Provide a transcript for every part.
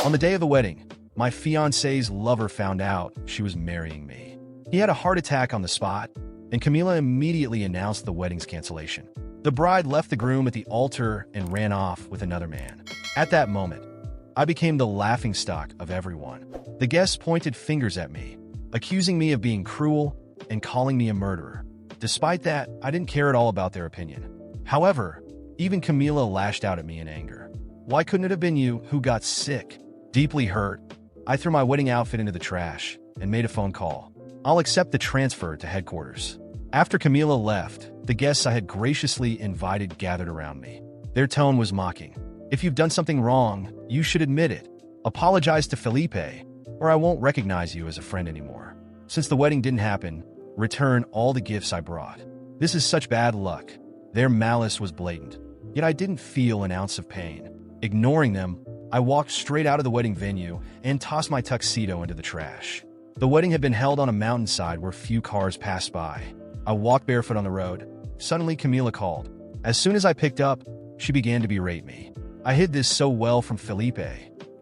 On the day of the wedding, my fiancée's lover found out she was marrying me. He had a heart attack on the spot, and Camila immediately announced the wedding's cancellation. The bride left the groom at the altar and ran off with another man. At that moment, I became the laughingstock of everyone. The guests pointed fingers at me, accusing me of being cruel and calling me a murderer. Despite that, I didn't care at all about their opinion. However, even Camila lashed out at me in anger. Why couldn't it have been you who got sick? Deeply hurt, I threw my wedding outfit into the trash and made a phone call. I'll accept the transfer to headquarters. After Camila left, the guests I had graciously invited gathered around me. Their tone was mocking. If you've done something wrong, you should admit it. Apologize to Felipe, or I won't recognize you as a friend anymore. Since the wedding didn't happen, return all the gifts I brought. This is such bad luck. Their malice was blatant, yet I didn't feel an ounce of pain. Ignoring them, I walked straight out of the wedding venue and tossed my tuxedo into the trash. The wedding had been held on a mountainside where few cars passed by. I walked barefoot on the road. Suddenly, Camila called. As soon as I picked up, she began to berate me. I hid this so well from Felipe.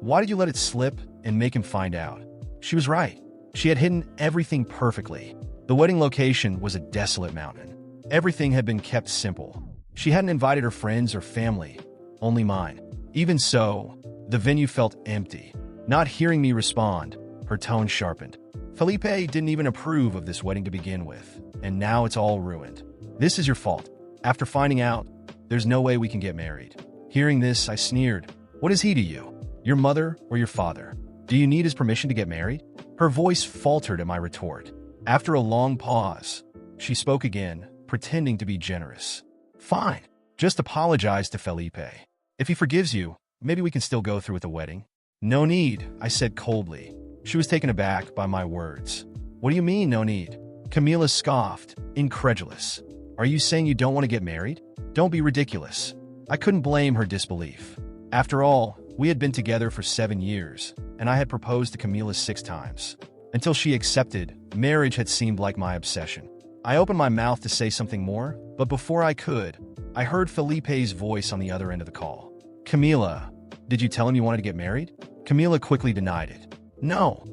Why did you let it slip and make him find out? She was right. She had hidden everything perfectly. The wedding location was a desolate mountain. Everything had been kept simple. She hadn't invited her friends or family, only mine. Even so, the venue felt empty. Not hearing me respond, her tone sharpened. Felipe didn't even approve of this wedding to begin with, and now it's all ruined. This is your fault. After finding out, there's no way we can get married. Hearing this, I sneered. What is he to you? Your mother or your father? Do you need his permission to get married? Her voice faltered at my retort. After a long pause, she spoke again, pretending to be generous. Fine. Just apologize to Felipe. If he forgives you, maybe we can still go through with the wedding. No need, I said coldly. She was taken aback by my words. What do you mean, no need? Camila scoffed, incredulous. Are you saying you don't want to get married? Don't be ridiculous. I couldn't blame her disbelief. After all, we had been together for 7 years, and I had proposed to Camila 6 times. Until she accepted, marriage had seemed like my obsession. I opened my mouth to say something more, but before I could, I heard Felipe's voice on the other end of the call. Camila, did you tell him you wanted to get married? Camila quickly denied it. No,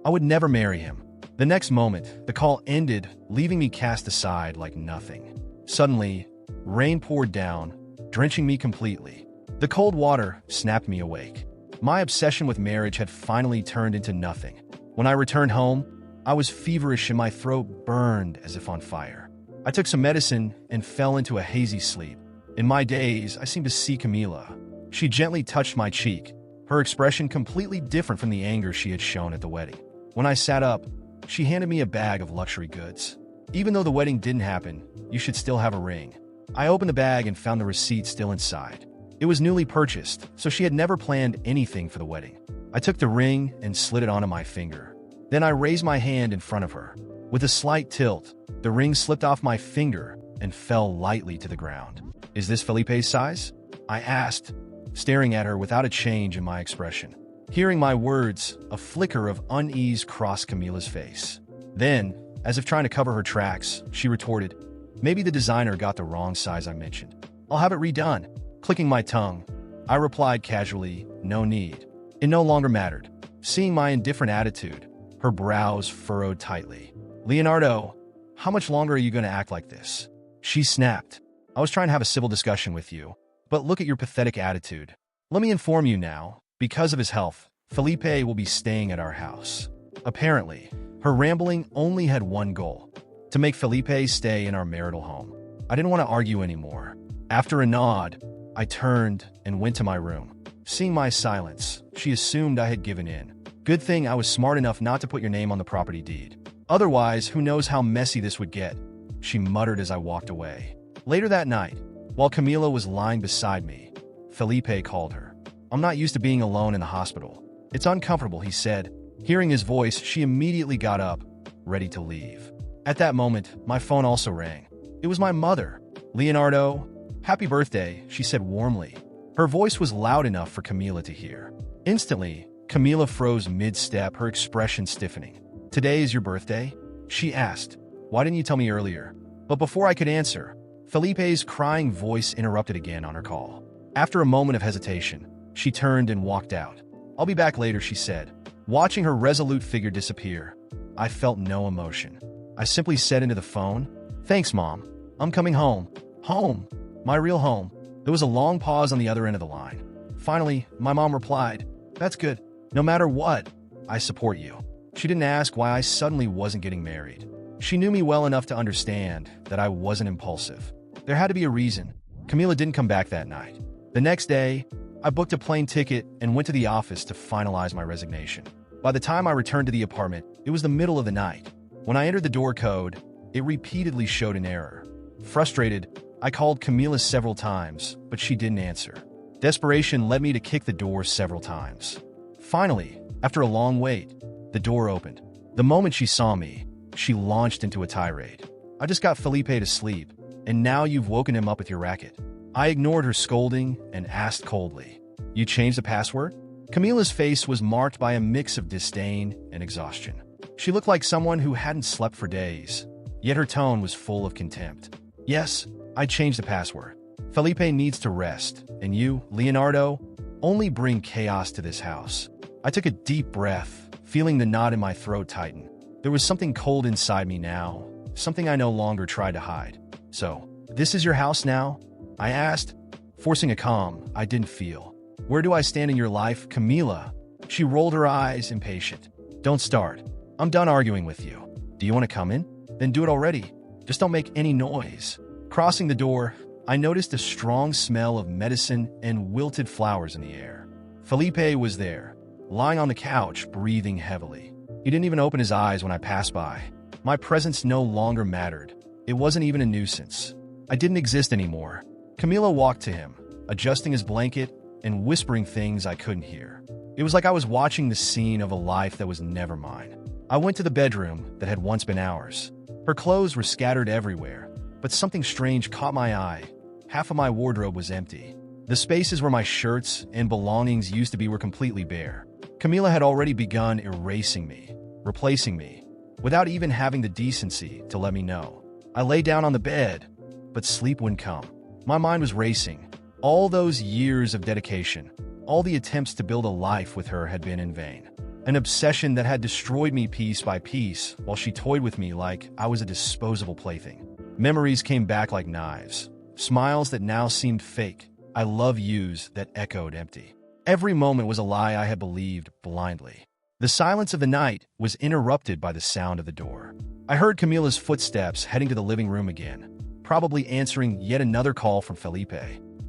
I would never marry him. The next moment, the call ended, leaving me cast aside like nothing. Suddenly, rain poured down, drenching me completely. The cold water snapped me awake. My obsession with marriage had finally turned into nothing. When I returned home, I was feverish and my throat burned as if on fire. I took some medicine and fell into a hazy sleep. In my daze, I seemed to see Camila. She gently touched my cheek, her expression completely different from the anger she had shown at the wedding. When I sat up, she handed me a bag of luxury goods. Even though the wedding didn't happen, you should still have a ring. I opened the bag and found the receipt still inside. It was newly purchased, so she had never planned anything for the wedding. I took the ring and slid it onto my finger. Then I raised my hand in front of her. With a slight tilt, the ring slipped off my finger and fell lightly to the ground. Is this Felipe's size? I asked, staring at her without a change in my expression. Hearing my words, a flicker of unease crossed Camila's face. Then, as if trying to cover her tracks, she retorted, maybe the designer got the wrong size I mentioned. I'll have it redone. Clicking my tongue, I replied casually, no need. It no longer mattered. Seeing my indifferent attitude, her brows furrowed tightly. Leonardo, how much longer are you going to act like this? She snapped. I was trying to have a civil discussion with you, but look at your pathetic attitude. Let me inform you now, because of his health, Felipe will be staying at our house. Apparently, her rambling only had one goal, to make Felipe stay in our marital home. I didn't want to argue anymore. After a nod, I turned and went to my room. Seeing my silence, she assumed I had given in. Good thing I was smart enough not to put your name on the property deed. Otherwise, who knows how messy this would get, she muttered as I walked away. Later that night, while Camila was lying beside me, Felipe called her. I'm not used to being alone in the hospital. It's uncomfortable, he said. Hearing his voice, she immediately got up, ready to leave. At that moment, my phone also rang. It was my mother. Leonardo, happy birthday, she said warmly. Her voice was loud enough for Camila to hear. Instantly, Camila froze mid-step, her expression stiffening. Today is your birthday? She asked. Why didn't you tell me earlier? But before I could answer, Felipe's crying voice interrupted again on her call. After a moment of hesitation, she turned and walked out. I'll be back later, she said. Watching her resolute figure disappear, I felt no emotion. I simply said into the phone, "Thanks, Mom. I'm coming home. Home. My real home." There was a long pause on the other end of the line. Finally, my mom replied, "That's good. No matter what, I support you." She didn't ask why I suddenly wasn't getting married. She knew me well enough to understand that I wasn't impulsive. There had to be a reason. Camila didn't come back that night. The next day, I booked a plane ticket and went to the office to finalize my resignation. By the time I returned to the apartment, it was the middle of the night. When I entered the door code, it repeatedly showed an error. Frustrated, I called Camila several times, but she didn't answer. Desperation led me to kick the door several times. Finally, after a long wait, the door opened. The moment she saw me, she launched into a tirade. "I just got Felipe to sleep, and now you've woken him up with your racket." I ignored her scolding and asked coldly, "You changed the password?" Camila's face was marked by a mix of disdain and exhaustion. She looked like someone who hadn't slept for days, yet her tone was full of contempt. "Yes, I changed the password. Felipe needs to rest, and you, Leonardo, only bring chaos to this house." I took a deep breath, feeling the knot in my throat tighten. There was something cold inside me now, something I no longer tried to hide. "So, this is your house now?" I asked, forcing a calm I didn't feel. "Where do I stand in your life, Camila?" She rolled her eyes, impatient. "Don't start. I'm done arguing with you. Do you want to come in? Then do it already. Just don't make any noise." Crossing the door, I noticed a strong smell of medicine and wilted flowers in the air. Felipe was there, lying on the couch, breathing heavily. He didn't even open his eyes when I passed by. My presence no longer mattered. It wasn't even a nuisance. I didn't exist anymore. Camila walked to him, adjusting his blanket and whispering things I couldn't hear. It was like I was watching the scene of a life that was never mine. I went to the bedroom that had once been ours. Her clothes were scattered everywhere, but something strange caught my eye. Half of my wardrobe was empty. The spaces where my shirts and belongings used to be were completely bare. Camila had already begun erasing me, replacing me, without even having the decency to let me know. I lay down on the bed, but sleep wouldn't come. My mind was racing. All those years of dedication, all the attempts to build a life with her had been in vain. An obsession that had destroyed me piece by piece while she toyed with me like I was a disposable plaything. Memories came back like knives. Smiles that now seemed fake. I love yous that echoed empty. Every moment was a lie I had believed blindly. The silence of the night was interrupted by the sound of the door. I heard Camila's footsteps heading to the living room again, probably answering yet another call from Felipe.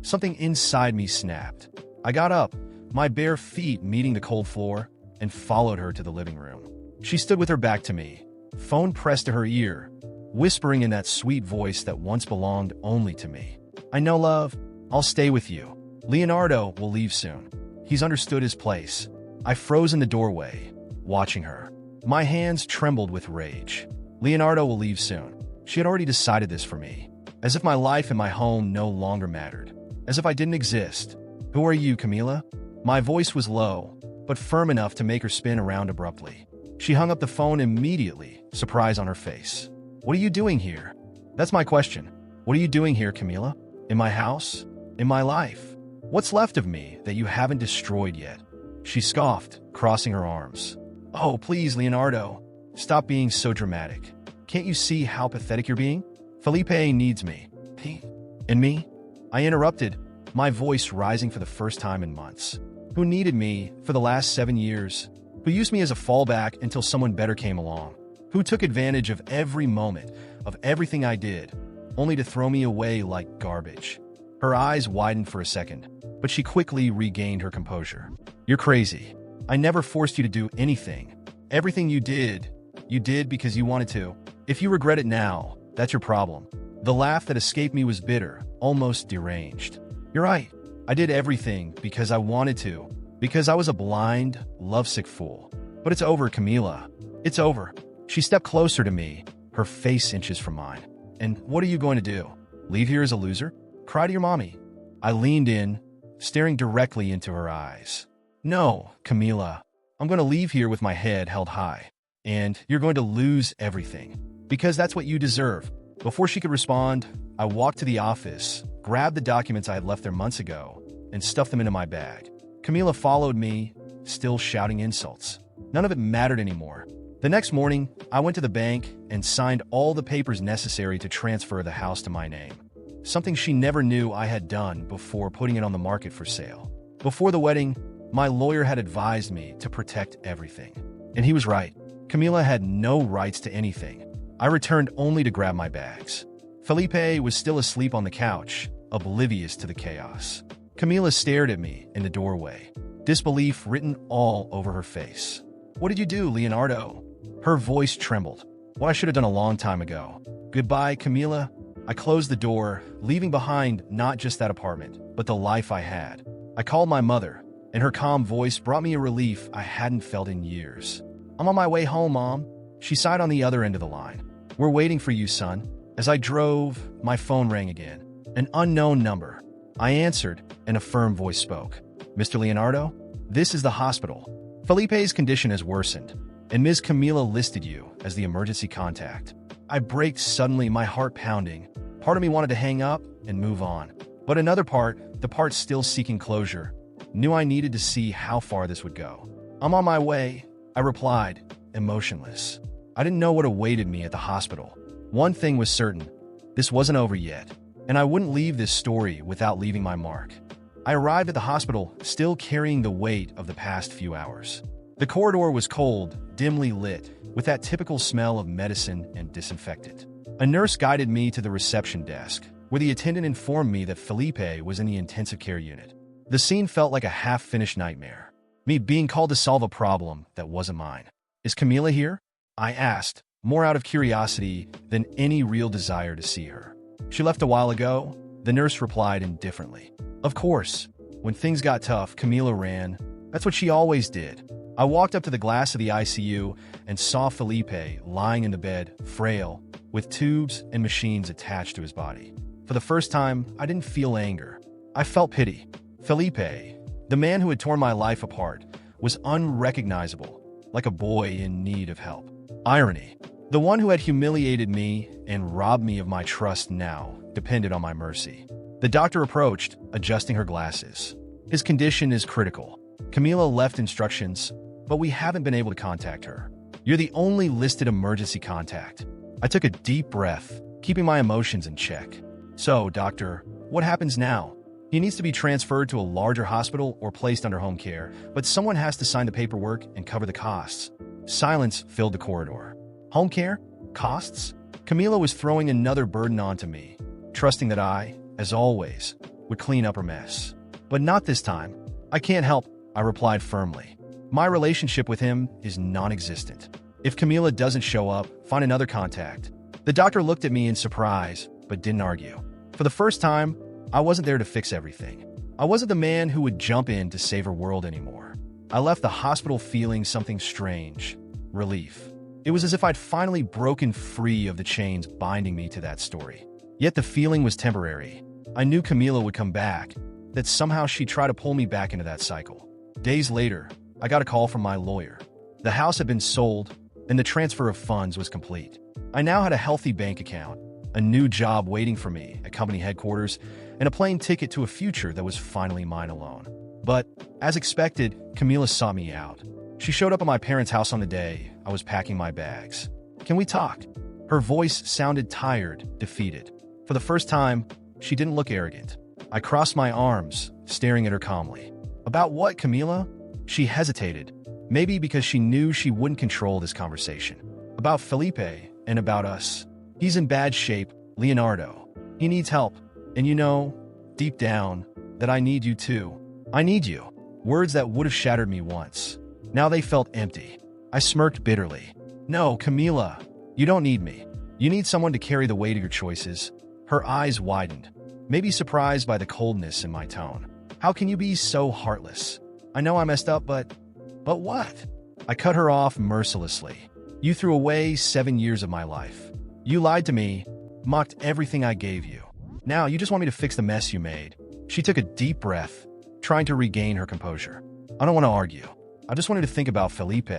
Something inside me snapped. I got up, my bare feet meeting the cold floor, and followed her to the living room. She stood with her back to me, phone pressed to her ear, whispering in that sweet voice that once belonged only to me. "I know, love. I'll stay with you. Leonardo will leave soon. He's understood his place." I froze in the doorway, watching her. My hands trembled with rage. Leonardo will leave soon. She had already decided this for me. As if my life and my home no longer mattered. As if I didn't exist. "Who are you, Camila?" My voice was low, but firm enough to make her spin around abruptly. She hung up the phone immediately, surprise on her face. "What are you doing here?" "That's my question. What are you doing here, Camila? In my house? In my life? What's left of me that you haven't destroyed yet?" She scoffed, crossing her arms. "Oh, please, Leonardo. Stop being so dramatic. Can't you see how pathetic you're being? Felipe needs me." "He? And me?" I interrupted, my voice rising for the first time in months. "Who needed me for the last 7 years? Who used me as a fallback until someone better came along? Who took advantage of every moment, of everything I did, only to throw me away like garbage?" Her eyes widened for a second, but she quickly regained her composure. "You're crazy. I never forced you to do anything. Everything you did because you wanted to. If you regret it now, that's your problem." The laugh that escaped me was bitter, almost deranged. "You're right. I did everything because I wanted to, because I was a blind, lovesick fool. But it's over, Camila. It's over." She stepped closer to me, her face inches from mine. "And what are you going to do? Leave here as a loser? Cry to your mommy?" I leaned in, staring directly into her eyes. "No, Camila. I'm going to leave here with my head held high. And you're going to lose everything. Because that's what you deserve." Before she could respond, I walked to the office, grabbed the documents I had left there months ago, and stuffed them into my bag. Camila followed me, still shouting insults. None of it mattered anymore. The next morning, I went to the bank and signed all the papers necessary to transfer the house to my name. Something she never knew I had done before putting it on the market for sale. Before the wedding, my lawyer had advised me to protect everything. And he was right. Camila had no rights to anything. I returned only to grab my bags. Felipe was still asleep on the couch, oblivious to the chaos. Camila stared at me in the doorway, disbelief written all over her face. "What did you do, Leonardo?" Her voice trembled. "What I should have done a long time ago. Goodbye, Camila." I closed the door, leaving behind not just that apartment, but the life I had. I called my mother, and her calm voice brought me a relief I hadn't felt in years. "I'm on my way home, Mom." She sighed on the other end of the line. "We're waiting for you, son." As I drove, my phone rang again. An unknown number. I answered, and a firm voice spoke. "Mr. Leonardo, this is the hospital. Felipe's condition has worsened, and Ms. Camila listed you as the emergency contact." I braked suddenly, my heart pounding. Part of me wanted to hang up and move on. But another part, the part still seeking closure, knew I needed to see how far this would go. "I'm on my way," I replied, emotionless. I didn't know what awaited me at the hospital. One thing was certain, this wasn't over yet, and I wouldn't leave this story without leaving my mark. I arrived at the hospital, still carrying the weight of the past few hours. The corridor was cold, dimly lit, with that typical smell of medicine and disinfectant. A nurse guided me to the reception desk, where the attendant informed me that Felipe was in the intensive care unit. The scene felt like a half-finished nightmare. Me being called to solve a problem that wasn't mine. "Is Camila here?" I asked, more out of curiosity than any real desire to see her. "She left a while ago," the nurse replied indifferently. Of course, when things got tough, Camila ran. That's what she always did. I walked up to the glass of the ICU and saw Felipe lying in the bed, frail, with tubes and machines attached to his body. For the first time, I didn't feel anger. I felt pity. Felipe, the man who had torn my life apart, was unrecognizable, like a boy in need of help. Irony. The one who had humiliated me and robbed me of my trust now depended on my mercy. The doctor approached, adjusting her glasses. "His condition is critical. Camila left instructions, but we haven't been able to contact her. You're the only listed emergency contact." I took a deep breath, keeping my emotions in check. "So, doctor, what happens now?" "He needs to be transferred to a larger hospital or placed under home care, but someone has to sign the paperwork and cover the costs." Silence filled the corridor. Home care? Costs? Camila was throwing another burden onto me, trusting that I, as always, would clean up her mess. But not this time. "I can't help," I replied firmly. "My relationship with him is non-existent. If Camila doesn't show up, find another contact." The doctor looked at me in surprise, but didn't argue. For the first time, I wasn't there to fix everything. I wasn't the man who would jump in to save her world anymore. I left the hospital feeling something strange. Relief. It was as if I'd finally broken free of the chains binding me to that story. Yet the feeling was temporary. I knew Camila would come back, that somehow she'd try to pull me back into that cycle. Days later, I got a call from my lawyer. The house had been sold, and the transfer of funds was complete. I now had a healthy bank account, a new job waiting for me at company headquarters, and a plane ticket to a future that was finally mine alone. But, as expected, Camila sought me out. She showed up at my parents' house on the day I was packing my bags. "Can we talk?" Her voice sounded tired, defeated. For the first time, she didn't look arrogant. I crossed my arms, staring at her calmly. "About what, Camila?" She hesitated, maybe because she knew she wouldn't control this conversation. "About Felipe and about us. He's in bad shape, Leonardo. He needs help. And you know, deep down, that I need you too. I need you." Words that would have shattered me once. Now they felt empty. I smirked bitterly. "No, Camila, you don't need me. You need someone to carry the weight of your choices." Her eyes widened, maybe surprised by the coldness in my tone. "How can you be so heartless? I know I messed up, but what?" I cut her off mercilessly. "You threw away 7 years of my life. You lied to me, mocked everything I gave you. Now you just want me to fix the mess you made." She took a deep breath, trying to regain her composure. "I don't want to argue. I just wanted to think about Felipe.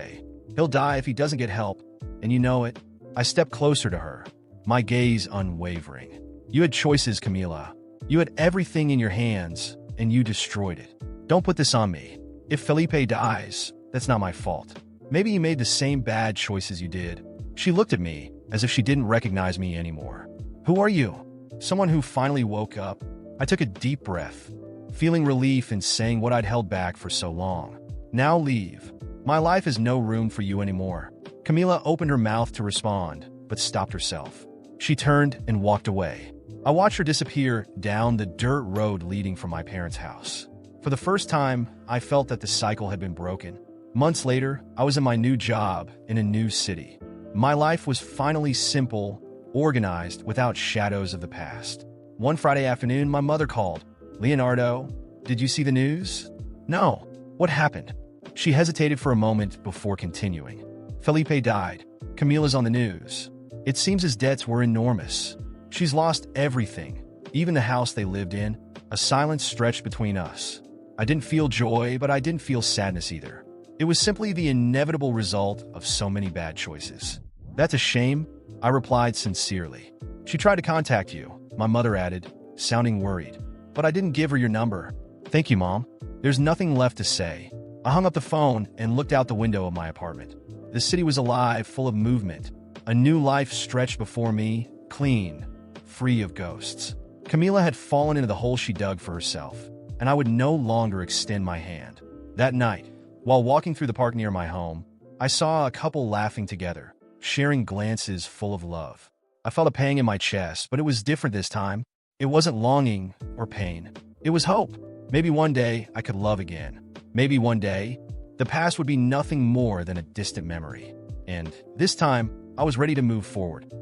He'll die if he doesn't get help, and you know it." I stepped closer to her, my gaze unwavering. "You had choices, Camila. You had everything in your hands, and you destroyed it. Don't put this on me. If Felipe dies, that's not my fault. Maybe he made the same bad choices you did. She looked at me as if she didn't recognize me anymore. Who are you? Someone who finally woke up. I took a deep breath, feeling relief in saying what I'd held back for so long. Now leave. My life has no room for you anymore. Camila opened her mouth to respond, but stopped herself. She turned and walked away. I watched her disappear down the dirt road leading from my parents' house. For the first time, I felt that the cycle had been broken. Months later, I was in my new job in a new city. My life was finally simple, organized, without shadows of the past. One Friday afternoon, my mother called. "Leonardo, did you see the news?" "No. What happened?" She hesitated for a moment before continuing. "Felipe died. Camila's on the news. It seems his debts were enormous. She's lost everything, even the house they lived in." A silence stretched between us. I didn't feel joy, but I didn't feel sadness either. It was simply the inevitable result of so many bad choices. "That's a shame," I replied sincerely. "She tried to contact you," my mother added, sounding worried. "But I didn't give her your number." "Thank you, Mom." There's nothing left to say. I hung up the phone and looked out the window of my apartment. The city was alive, full of movement. A new life stretched before me, clean, free of ghosts. Camila had fallen into the hole she dug for herself, and I would no longer extend my hand. That night, while walking through the park near my home, I saw a couple laughing together, sharing glances full of love. I felt a pang in my chest, but it was different this time. It wasn't longing or pain. It was hope. Maybe one day I could love again. Maybe one day, the past would be nothing more than a distant memory. And this time, I was ready to move forward.